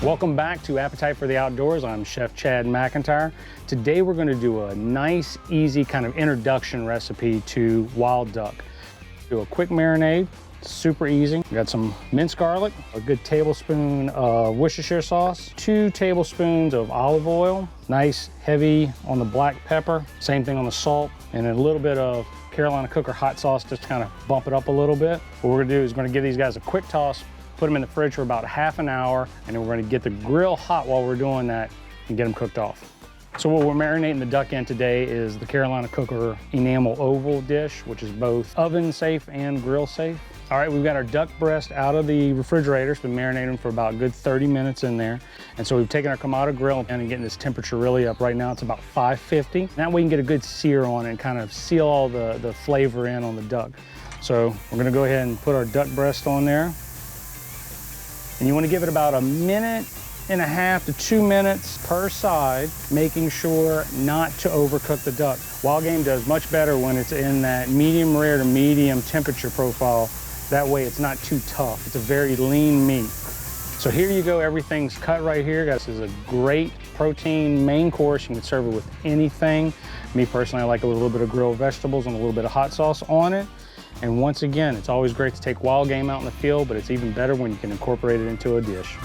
Welcome back to Appetite for the Outdoors. I'm Chef Chad McIntyre. Today we're going to do a nice, easy kind of introduction recipe to wild duck. Do a quick marinade, super easy. We got some minced garlic, a good tablespoon of Worcestershire sauce, 2 tablespoons of olive oil, nice heavy on the black pepper, same thing on the salt, and a little bit of Carolina Cooker hot sauce just to kind of bump it up a little bit. What we're going to do is we're going to give these guys a quick toss, put them in the fridge for about half an hour, and then we're going to get the grill hot while we're doing that and get them cooked off. So what we're marinating the duck in today is the Carolina Cooker enamel oval dish, which is both oven safe and grill safe. All right, we've got our duck breast out of the refrigerator. It's been marinating for about a good 30 minutes in there. And so we've taken our Kamado grill and getting this temperature really up. Right now it's about 550. That way we can get a good sear on it and kind of seal all the flavor in on the duck. So we're gonna go ahead and put our duck breast on there. And you want to give it about 1.5 minutes to 2 minutes per side, making sure not to overcook the duck. Wild game does much better when it's in that medium rare to medium temperature profile. That way it's not too tough. It's a very lean meat. So here you go, everything's cut right here. This is a great protein main course. You can serve it with anything. Me personally, I like a little bit of grilled vegetables and a little bit of hot sauce on it. And once again, it's always great to take wild game out in the field, but it's even better when you can incorporate it into a dish.